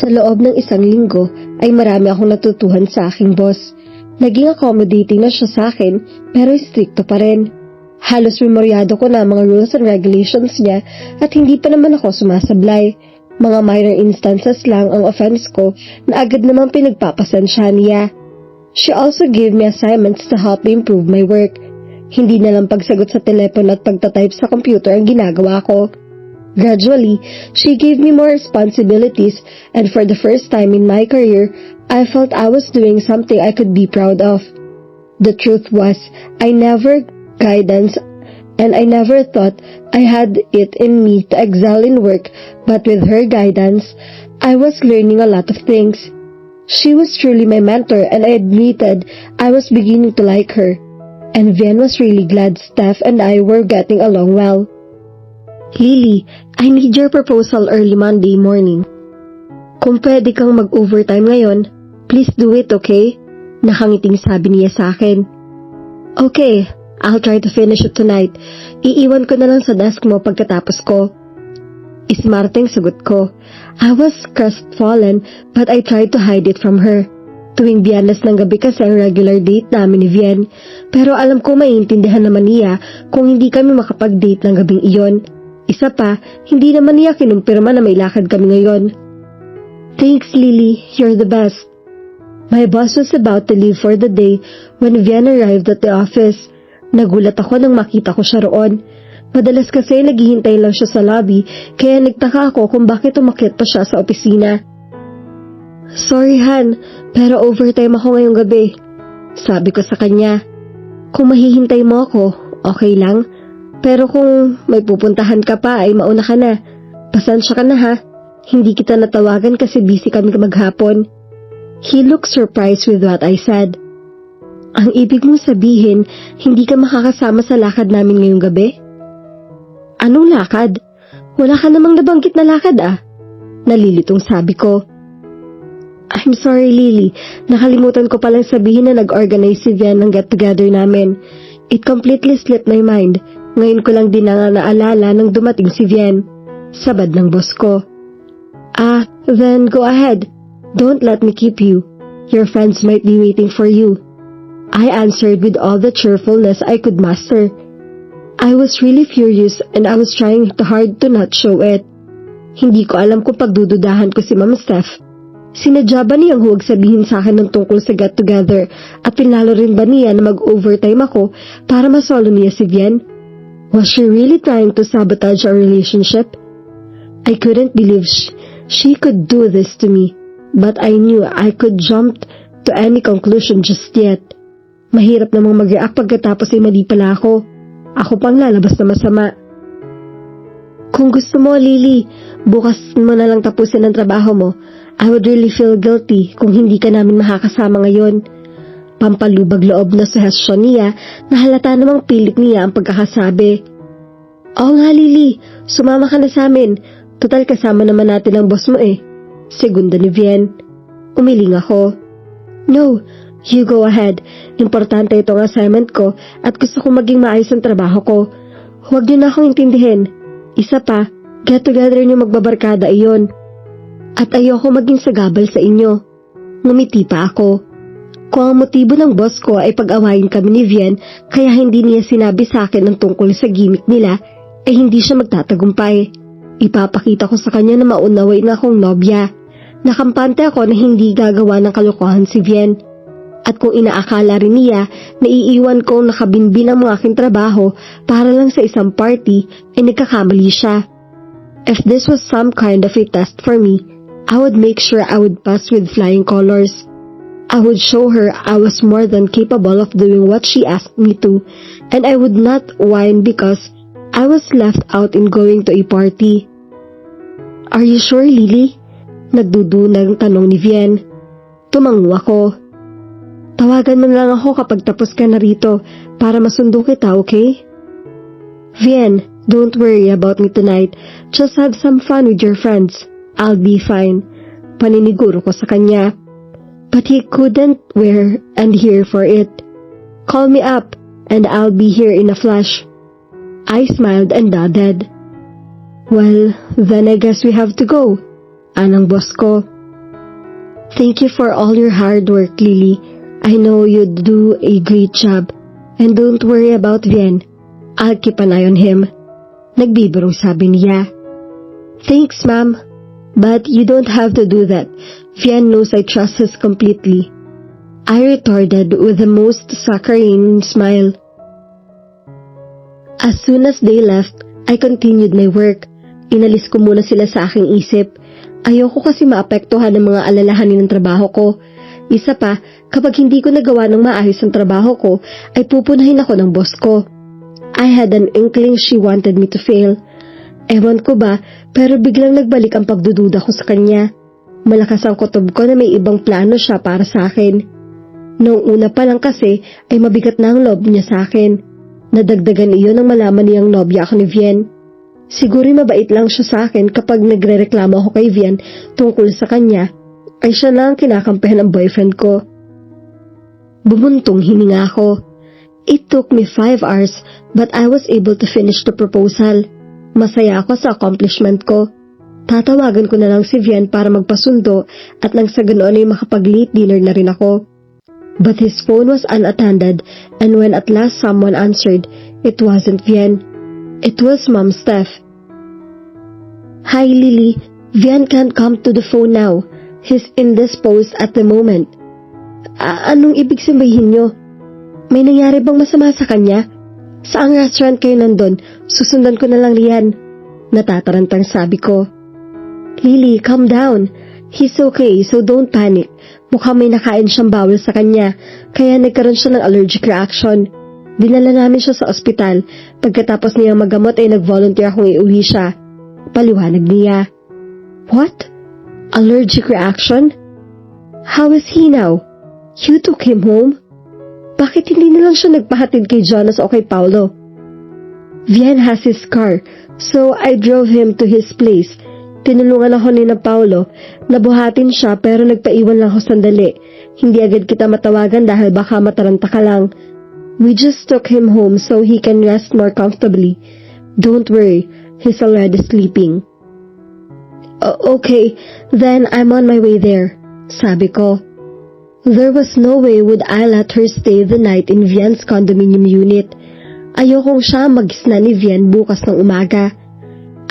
Sa loob ng isang linggo ay marami akong natutuhan sa aking boss. Naging accommodating na siya sa akin pero stricto pa rin. Halos memoryado ko na mga rules and regulations niya at hindi pa naman ako sumasablay. Mga minor instances lang ang offense ko na agad namang pinagpapasensyahan niya. She also gave me assignments to help me improve my work. Hindi na lang pagsagot sa telepono at pagtatype sa computer ang ginagawa ko. Gradually, she gave me more responsibilities and for the first time in my career, I felt I was doing something I could be proud of. The truth was, I never guidance and I never thought I had it in me to excel in work, but with her guidance, I was learning a lot of things. She was truly my mentor and I admitted I was beginning to like her. And Vian was really glad Steph and I were getting along well. Lily, I need your proposal early Monday morning. Kung pwede kang mag-overtime ngayon, please do it, okay? Nakangiting sabi niya sa akin. Okay, I'll try to finish it tonight. Iiwan ko na lang sa desk mo pagkatapos ko. Ismarteng sagot ko. I was crestfallen but I tried to hide it from her. Tuwing Biyernes ng gabi kasi ang regular date namin ni Vian. Pero alam ko maiintindihan naman niya kung hindi kami makapag-date ng gabing iyon. Isa pa, hindi naman niya kinumpirma na may lakad kami ngayon. Thanks, Lily. You're the best. My boss was about to leave for the day when Vian arrived at the office. Nagulat ako nang makita ko siya roon. Madalas kasi naghihintay lang siya sa lobby, kaya nagtaka ako kung bakit umakyat pa siya sa opisina. Sorry, Han, pero overtime ako ngayong gabi. Sabi ko sa kanya. Kung mahihintay mo ako, okay lang. Pero kung may pupuntahan ka pa ay mauna ka na. Pasensya ka na ha. Hindi kita natawagan kasi busy kami maghapon. He looked surprised with what I said. Ang ibig mong sabihin, hindi ka makakasama sa lakad namin ngayong gabi? Anong lakad? Wala ka namang nabanggit na lakad ah. Nalilitong sabi ko. I'm sorry Lily, nakalimutan ko palang sabihin na nag-organize si Vian ng get-together namin. It completely slipped my mind. Ngayon ko lang din na naalala nang dumating si Vian. Sabad ng boss ko. Then go ahead. Don't let me keep you. Your friends might be waiting for you. I answered with all the cheerfulness I could muster. I was really furious and I was trying hard to not show it. Hindi ko alam kung pagdududahan ko si Ma'am Steph. Sinadya ba niyang huwag sabihin sa akin ng tungkol sa get-together at pinalo rin ba niya na mag-overtime ako para masolo niya si Vian? Was she really trying to sabotage our relationship? I couldn't believe she could do this to me, but I knew I could jump to any conclusion just yet. Mahirap namang mag-react pagkatapos ay mali pala ako. Ako pang lalabas na masama. Kung gusto mo, Lily, bukas mo na lang tapusin ang trabaho mo. I would really feel guilty kung hindi ka namin makakasama ngayon. Pampalubag loob na suhestyon niya na halata namang pilit niya ang pagkakasabi. Oo nga Lily, sumama ka na sa amin. Total kasama naman natin ang boss mo eh. Segunda ni Vian. Umiling ako. No, you go ahead. Importante itong assignment ko at gusto kong maging maayos ang trabaho ko. Huwag niyo na akong intindihin. Isa pa, get together niyo magbabarkada iyon. At ayoko maging sagabal sa inyo. Ngumiti pa ako. Kung ang motibo ng boss ko ay pag-awayin kami ni Vian kaya hindi niya sinabi sa akin ang tungkol sa gimmick nila, ay hindi siya magtatagumpay. Ipapakita ko sa kanya na maunaway na akong nobya. Nakampante ako na hindi gagawa ng kalokohan si Vian. At kung inaakala rin niya na iiwan ko nakabinbin ang mga aking trabaho para lang sa isang party, ay nagkakamali siya. If this was some kind of a test for me, I would make sure I would pass with flying colors. I would show her I was more than capable of doing what she asked me to, and I would not whine because I was left out in going to a party. Are you sure, Lily? Nagdudunang tanong ni Vian. Tumango ako. Tawagan mo lang ako kapag tapos ka na rito para masundo kita, okay? Vian, don't worry about me tonight. Just have some fun with your friends. I'll be fine. Paniniguro ko sa kanya. But he couldn't wear and hear for it. Call me up and I'll be here in a flash. I smiled and nodded. Well, then I guess we have to go. Anang boss ko. Thank you for all your hard work, Lily. I know you do a great job. And don't worry about Vien. I'll keep an eye on him. Nagbibirong sabi niya. Thanks, ma'am. But you don't have to do that. Vien knows I trust us completely. I retorted with the most saccharine smile. As soon as they left, I continued my work. Inalis ko muna sila sa aking isip. Ayoko kasi maapektuhan ng mga alalahanin ng trabaho ko. Isa pa, kapag hindi ko nagawa ng maayos ang trabaho ko, ay pupunahin ako ng boss ko. I had an inkling she wanted me to fail. Ewan ko ba, pero biglang nagbalik ang pagdududa ko sa kanya. Malakas ang kutob ko na may ibang plano siya para sa akin. Noong una pa lang kasi ay mabigat na ang loob niya sa akin. Nadagdagan iyon nang malaman niyang nobya ako ni Vien. Siguro'y mabait lang siya sa akin kapag nagrereklamo ako kay Vien tungkol sa kanya, ay siya na ang kinakampihan ng boyfriend ko. Bumuntong hininga ako. It took me 5 hours but I was able to finish the proposal. Masaya ako sa accomplishment ko. Tatawagan ko na lang si Vien para magpasundo at nang sa ganoon ay makapag-late dinner na rin ako. But his phone was unattended and when at last someone answered, it wasn't Vien. It was Mom Steph. Hi Lily, Vien can't come to the phone now. He's indisposed at the moment. Anong ibig sabihin nyo? May nangyari bang masama sa kanya? Saang restaurant kayo nandun? Susundan ko na lang riyan. Natatarantang sabi ko. Lily, calm down. He's okay, so don't panic. Mukhang may nakain siyang bawal sa kanya, kaya nagkaroon siya ng allergic reaction. Dinala namin siya sa ospital. Pagkatapos niyang magamot ay nag-volunteer akong iuwi siya. Paliwanag niya. What? Allergic reaction? How is he now? You took him home? Bakit hindi na lang siya nagpahatid kay Jonas o kay Paulo? Vien has his car, so I drove him to his place. Tinulungan ako ni na Paulo. Nabuhatin siya pero nagpaiwan lang ako sandali. Hindi agad kita matawagan dahil baka mataranta ka lang. We just took him home so he can rest more comfortably. Don't worry, he's already sleeping. Okay, then I'm on my way there, sabi ko. There was no way would I let her stay the night in Vien's condominium unit. Ayokong siya magisna ni Vien bukas ng umaga.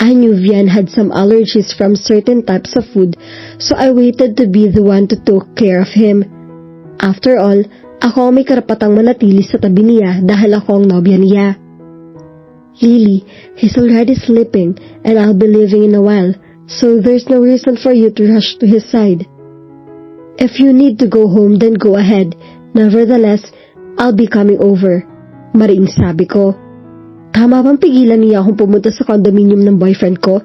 I knew Vien had some allergies from certain types of food, so I waited to be the one to take care of him. After all, ako may karapatang manatili sa tabi niya dahil ako ang nobya niya. Lily, he's already sleeping and I'll be leaving in a while, so there's no reason for you to rush to his side. If you need to go home, then go ahead. Nevertheless, I'll be coming over. Mariing sabi ko. Tama bang pigilan niya akong pumunta sa condominium ng boyfriend ko?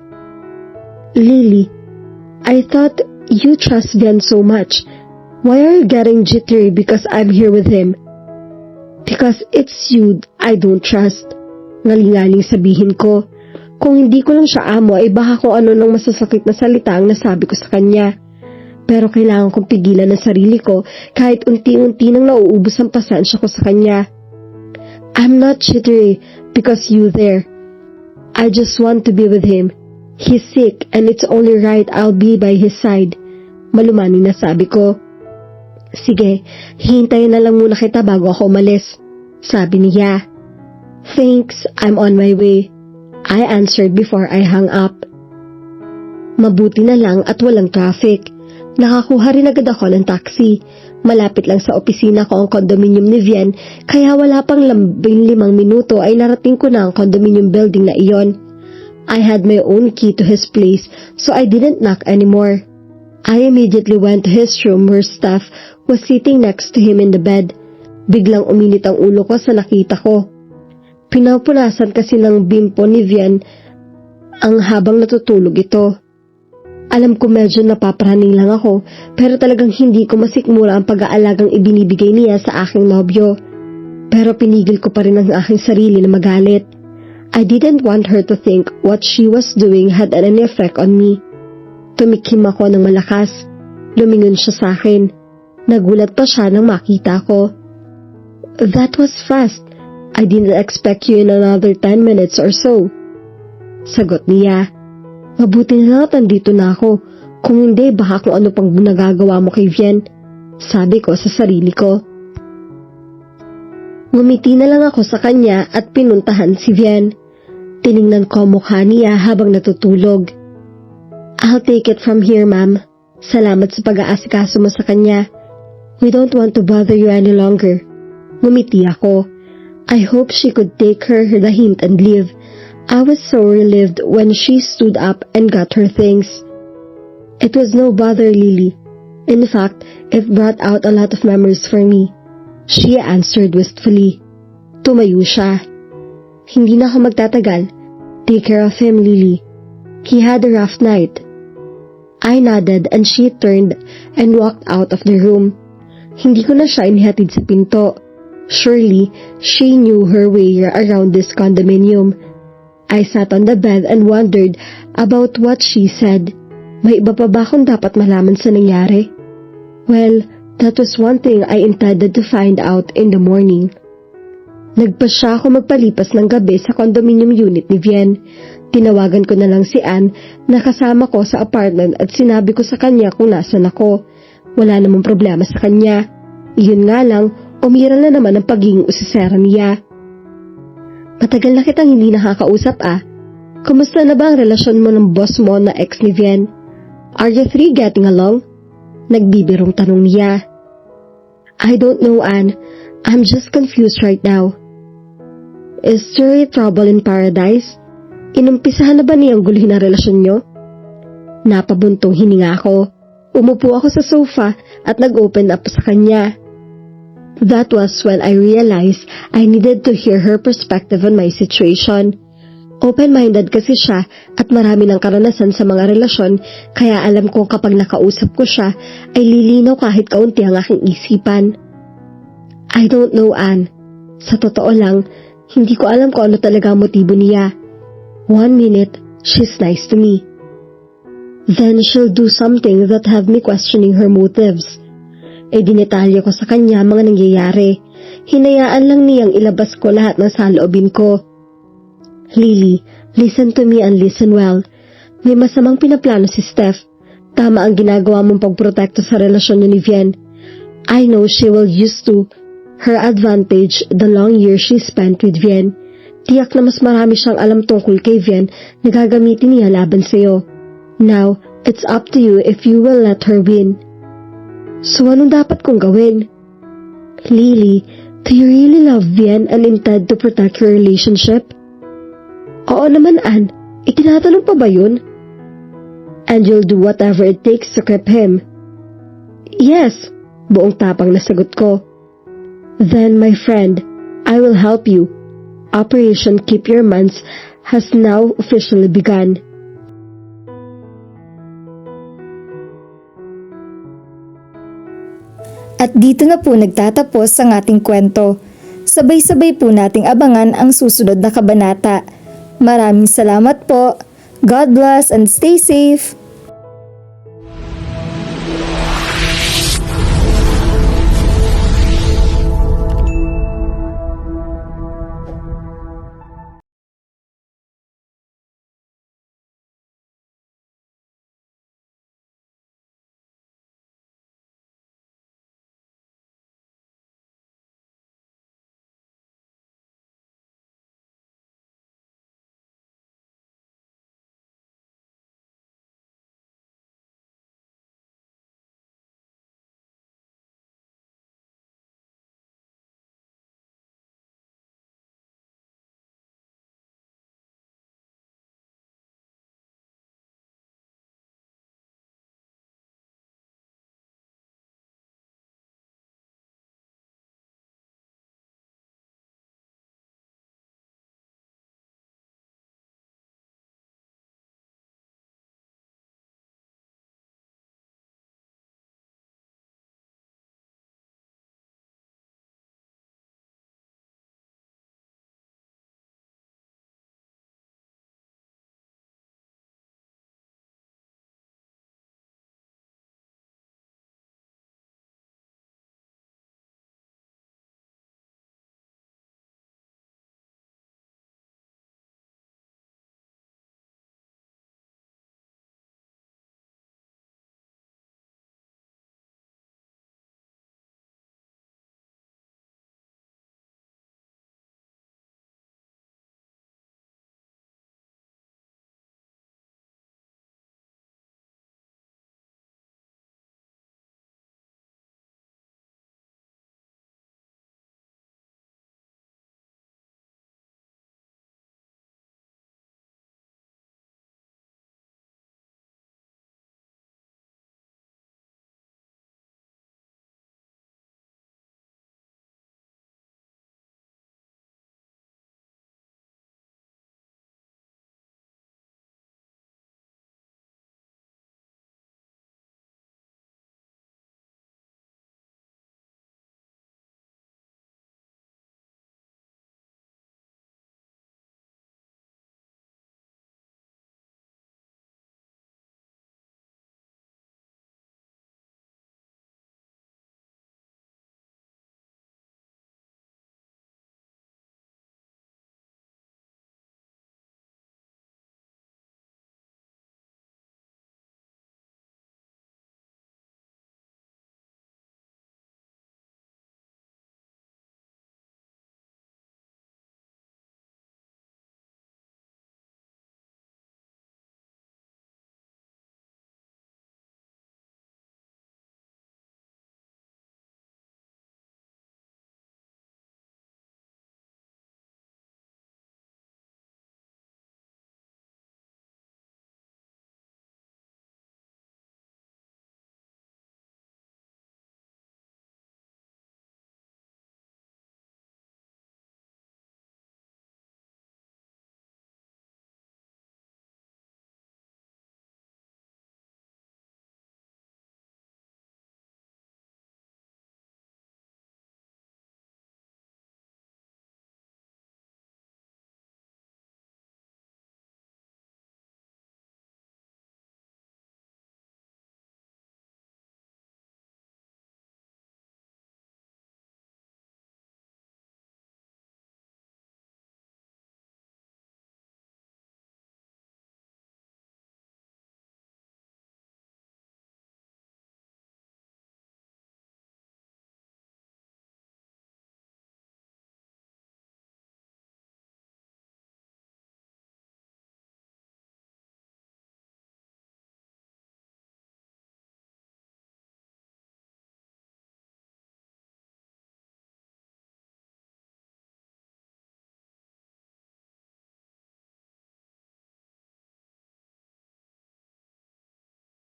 Lily, I thought you trust Vien so much. Why are you getting jittery because I'm here with him? Because it's you I don't trust. Ngalingaling sabihin ko. Kung hindi ko lang siya amo ay baka kung ano nang masasakit na salita ang nasabi ko sa kanya. Pero kailangan kong pigilan ang sarili ko kahit unti-unti nang nauubos ang pasensya ko sa kanya. I'm not jittery because you there. I just want to be with him. He's sick and it's only right I'll be by his side. Malumani na sabi ko. Sige, hintayin na lang muna kita bago ako umalis. Sabi niya. Thanks, I'm on my way. I answered before I hung up. Mabuti na lang at walang traffic. Nakakuha rin agad ako ng taxi. Malapit lang sa opisina ko ang condominium ni Vien, kaya wala pang 15 minuto ay narating ko na ang condominium building na iyon. I had my own key to his place, so I didn't knock anymore. I immediately went to his room where Steph was sitting next to him in the bed. Biglang uminit ang ulo ko sa nakita ko. Pinapunasan kasi ng bimpo ni Vien ang habang natutulog ito. Alam ko medyo napapraning lang ako, pero talagang hindi ko masikmura ang pag-aalagang ibinibigay niya sa aking nobyo. Pero pinigil ko pa rin ang aking sarili na magalit. I didn't want her to think what she was doing had any effect on me. Tumikim ako ng malakas. Lumingon siya sa akin. Nagulat pa siya nang makita ko. That was fast. I didn't expect you in another 10 minutes or so. Sagot niya. Mabuti na lang at nandito na ako. Kung hindi, baka kung ano pang nagagawa mo kay Vian, sabi ko sa sarili ko. Ngumiti na lang ako sa kanya at pinuntahan si Vian. Tiningnan ko mukha niya habang natutulog. I'll take it from here, ma'am. Salamat sa pag-aasikaso mo sa kanya. We don't want to bother you any longer. Ngumiti ako. I hope she could take the hint and leave. I was so relieved when she stood up and got her things. It was no bother, Lily. In fact, it brought out a lot of memories for me. She answered wistfully. Tumayo siya. Hindi na ako magtatagal. Take care of him, Lily. He had a rough night. I nodded and she turned and walked out of the room. Hindi ko na siya inihatid sa pinto. Surely, she knew her way around this condominium. I sat on the bed and wondered about what she said. May iba pa ba akong dapat malaman sa nangyari? Well, that was one thing I intended to find out in the morning. Nagpasya ako magpalipas ng gabi sa condominium unit ni Vian. Tinawagan ko na lang si Anne na kasama ko sa apartment at sinabi ko sa kanya kung nasan ako. Wala namang problema sa kanya. Iyon nga lang, umiral na naman ang pagiging usisera niya. Matagal na kitang hindi nakakausap Kumusta na ba ang relasyon mo ng boss mo na ex ni Vian? Are you three getting along? Nagbibirong tanong niya. I don't know, Anne. I'm just confused right now. Is there a trouble in paradise? Inumpisahan na ba niyang guluhin ang relasyon niyo? Napabuntong hininga ako. Umupo ako sa sofa at nag-open up sa kanya. That was when I realized I needed to hear her perspective on my situation. Open-minded kasi siya at marami ng karanasan sa mga relasyon, kaya alam kong kapag nakausap ko siya ay lilinaw kahit kaunti ang aking isipan. I don't know, Anne. Sa totoo lang, hindi ko alam kung ano talaga ang motibo niya. 1 minute, she's nice to me. Then she'll do something that have me questioning her motives. Dinetalye ko sa kanya mga nangyayari. Hinayaan lang niyang ilabas ko lahat ng saloobin ko. Lily, listen to me and listen well. May masamang pinaplano si Steph. Tama ang ginagawa mong pagprotekto sa relasyon niyo ni Vian. I know she will use to her advantage the long years she spent with Vian. Tiyak na mas marami siyang alam tungkol kay Vian na gagamitin niya laban sa'yo. Now, it's up to you if you will let her win. So anong dapat kong gawin? Lily, do you really love Vian and intend to protect your relationship? Oo naman, Anne. Itinatanong pa ba yun? And you'll do whatever it takes to keep him? Yes, buong tapang na sagot ko. Then, my friend, I will help you. Operation Keep Your Mans has now officially begun. At dito na po nagtatapos ang ating kwento. Sabay-sabay po nating abangan ang susunod na kabanata. Maraming salamat po. God bless and stay safe.